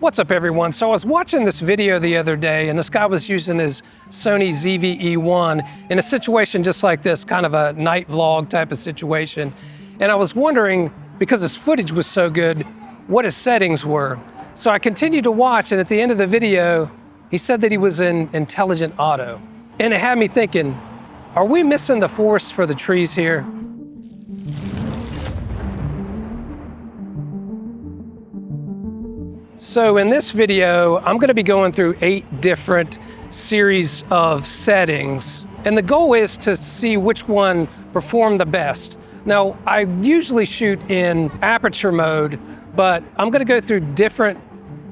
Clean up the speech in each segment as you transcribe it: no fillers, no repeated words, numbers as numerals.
What's up everyone? So I was watching this video the other day and this guy was using his Sony ZV-E10 in a situation just like this, kind of a night vlog type of situation. And I was wondering, because his footage was so good, what his settings were. So I continued to watch, and at the end of the video, he said that he was in intelligent auto. And it had me thinking, are we missing the forest for the trees here? So in this video, I'm going to be going through 8 different series of settings, and the goal is to see which one performed the best. Now, I usually shoot in aperture mode, but I'm going to go through different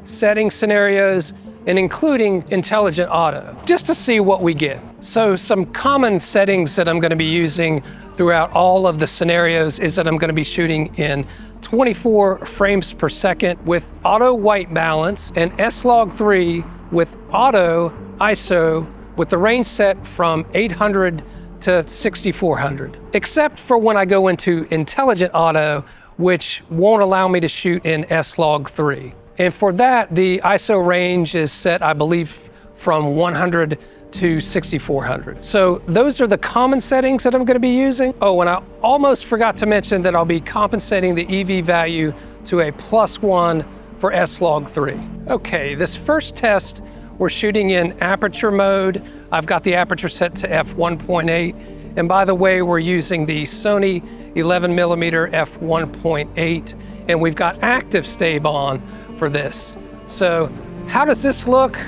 setting scenarios and including intelligent auto, just to see what we get. So some common settings that I'm going to be using throughout all of the scenarios is that I'm going to be shooting in 24 frames per second with auto white balance, and S-Log3 with auto ISO with the range set from 800 to 6400. Except for when I go into intelligent auto, which won't allow me to shoot in S-Log3. And for that, the ISO range is set, I believe, from 100 to 6400. So those are the common settings that I'm going to be using. Oh, and I almost forgot to mention that I'll be compensating the EV value to a +1 for S-Log3. Okay, this first test, we're shooting in aperture mode. I've got the aperture set to f1.8. And by the way, we're using the Sony 11mm f1.8, and we've got active stab on for this. So how does this look?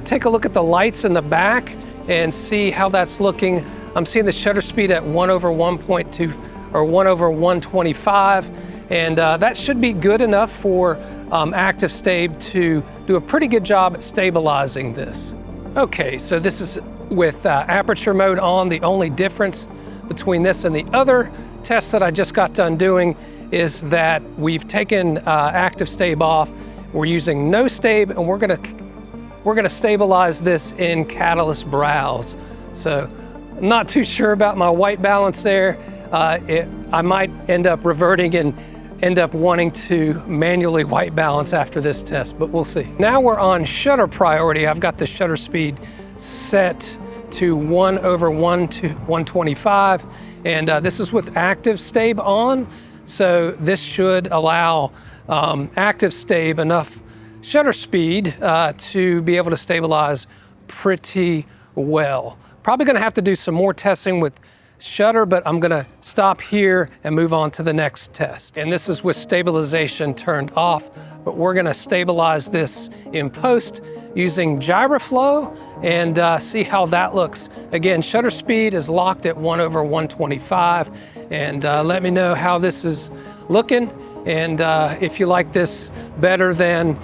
Take a look at the lights in the back and see how that's looking. I'm seeing the shutter speed at 1/1.2 or 1/125, and that should be good enough for active stab to do a pretty good job at stabilizing this. Okay, so this is with aperture mode on. The only difference between this and the other test that I just got done doing is that we've taken active stab off. We're using no stab, and we're gonna stabilize this in Catalyst Browse. So I'm not too sure about my white balance there. I might end up reverting and end up wanting to manually white balance after this test, but we'll see. Now we're on shutter priority. I've got the shutter speed set to 1/1 to 125, and this is with active stab on. So this should allow active stab enough shutter speed to be able to stabilize pretty well. Probably gonna have to do some more testing with shutter, but I'm gonna stop here and move on to the next test. And this is with stabilization turned off, but we're gonna stabilize this in post using gyroflow and see how that looks. Again, shutter speed is locked at 1/125, and let me know how this is looking, and if you like this better than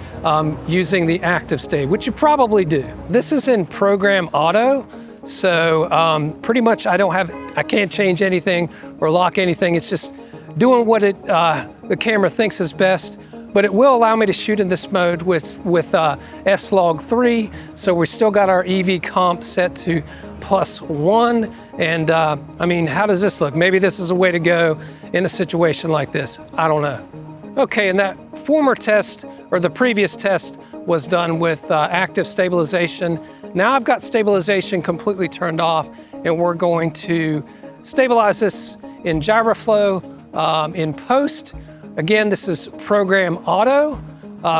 using the active stab, which you probably do. This is in program auto, so pretty much I can't change anything or lock anything. It's just doing what the camera thinks is best, but it will allow me to shoot in this mode with S-Log3. So we still got our EV comp set to +1, and I mean, how does this look? Maybe this is a way to go in a situation like this. I don't know. Okay, and that former test, or the previous test, was done with active stabilization. Now I've got stabilization completely turned off, and we're going to stabilize this in gyroflow in post. Again, this is program auto.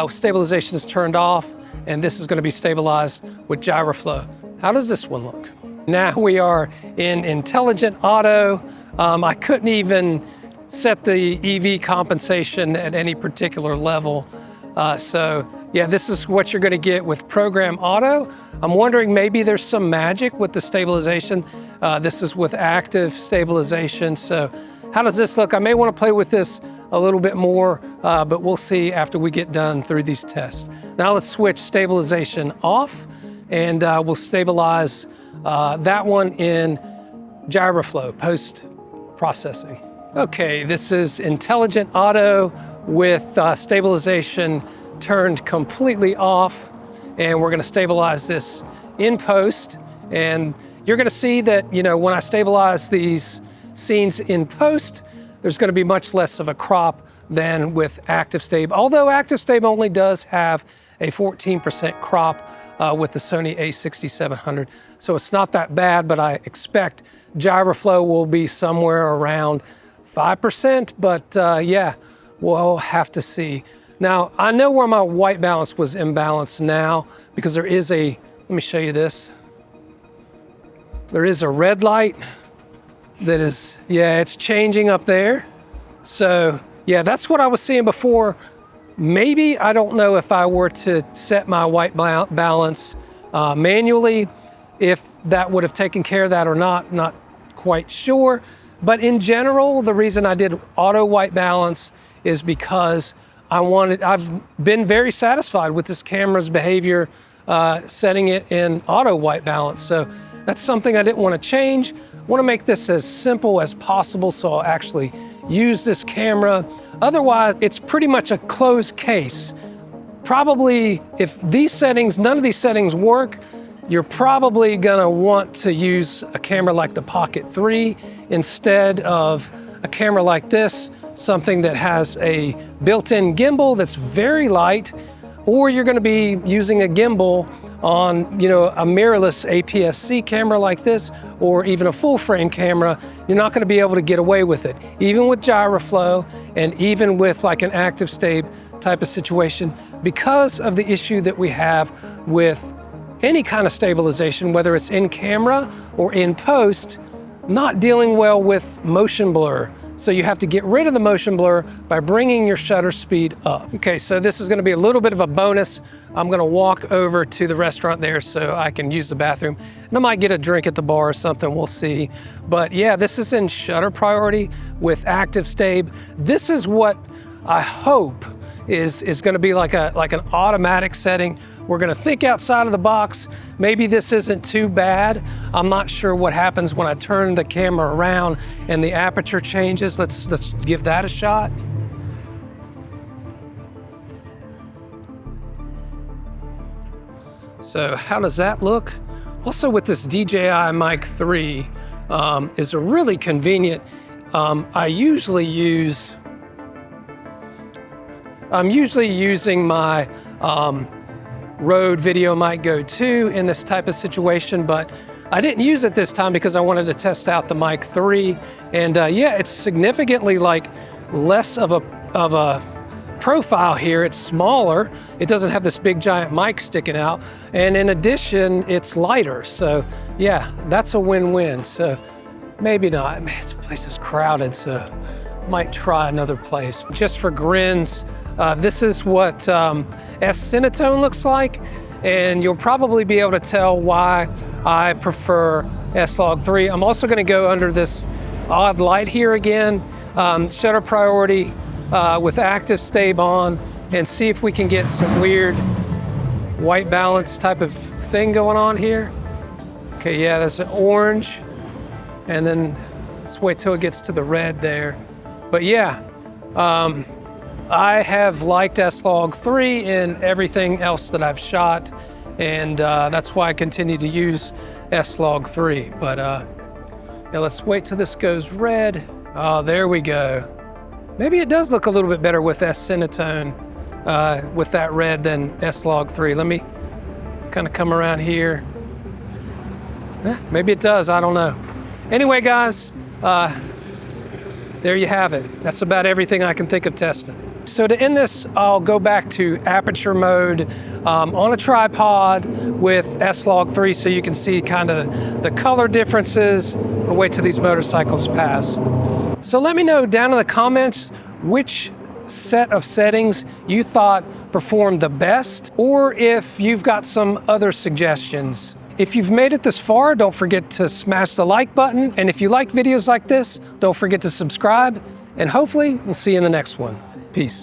Stabilization is turned off, and this is going to be stabilized with gyroflow. How does this one look? Now we are in intelligent auto. I couldn't even set the EV compensation at any particular level. So yeah, this is what you're gonna get with program auto. I'm wondering maybe there's some magic with the stabilization. This is with active stabilization. So how does this look? I may wanna play with this a little bit more, but we'll see after we get done through these tests. Now let's switch stabilization off, and we'll stabilize that one in gyroflow post-processing. Okay, this is intelligent auto with stabilization turned completely off, and we're gonna stabilize this in post. And you're gonna see that, you know, when I stabilize these scenes in post, there's gonna be much less of a crop than with active stab, although active stab only does have a 14% crop with the Sony A6700. So it's not that bad, but I expect gyroflow will be somewhere around 5%, but yeah, we'll have to see. Now, I know where my white balance was imbalanced now because there is a, let me show you this. There is a red light that is, yeah, it's changing up there. So yeah, that's what I was seeing before. Maybe, I don't know if I were to set my white balance manually, if that would have taken care of that or not quite sure. But in general, the reason I did auto white balance is because I've been very satisfied with this camera's behavior setting it in auto white balance. So that's something I didn't want to change. I want to make this as simple as possible so I'll actually use this camera. Otherwise, it's pretty much a closed case. Probably, if these settings, none of these settings work, you're probably gonna want to use a camera like the Pocket 3 instead of a camera like this, something that has a built-in gimbal that's very light, or you're gonna be using a gimbal on, you know, a mirrorless APS-C camera like this, or even a full frame camera. You're not gonna be able to get away with it. Even with gyroflow, and even with like an active stab type of situation, because of the issue that we have with any kind of stabilization, whether it's in camera or in post, not dealing well with motion blur. So you have to get rid of the motion blur by bringing your shutter speed up. Okay, so this is gonna be a little bit of a bonus. I'm gonna walk over to the restaurant there so I can use the bathroom. And I might get a drink at the bar or something, we'll see. But yeah, this is in shutter priority with active stab. This is what I hope is gonna be like an automatic setting. We're gonna think outside of the box. Maybe this isn't too bad. I'm not sure what happens when I turn the camera around and the aperture changes. Let's give that a shot. So how does that look? Also with this DJI Mic 3 is a really convenient. I'm usually using my Rode Video Mic Go 2 in this type of situation, but I didn't use it this time because I wanted to test out the Mic 3. And yeah, it's significantly like less of a profile here. It's smaller. It doesn't have this big giant mic sticking out. And in addition, it's lighter. So yeah, that's a win-win. So maybe not. Man, this place is crowded, so might try another place. Just for grins, this is what S-Cinetone looks like, and you'll probably be able to tell why I prefer S-Log3. I'm also going to go under this odd light here again, shutter priority with active stab on, and see if we can get some weird white balance type of thing going on here. Okay, yeah, that's an orange, and then let's wait till it gets to the red there. But yeah, I have liked S-Log3 in everything else that I've shot, and that's why I continue to use S-Log3. But yeah, let's wait till this goes red. Oh, there we go. Maybe it does look a little bit better with S-Cinetone with that red than S-Log3. Let me kind of come around here. Maybe it does, I don't know. Anyway, guys, there you have it. That's about everything I can think of testing. So to end this, I'll go back to Aperture Mode on a tripod with S-Log3 so you can see kind of the color differences. We'll wait till these motorcycles pass. So let me know down in the comments which set of settings you thought performed the best, or if you've got some other suggestions. If you've made it this far, don't forget to smash the like button. And if you like videos like this, don't forget to subscribe. And hopefully we'll see you in the next one. Peace.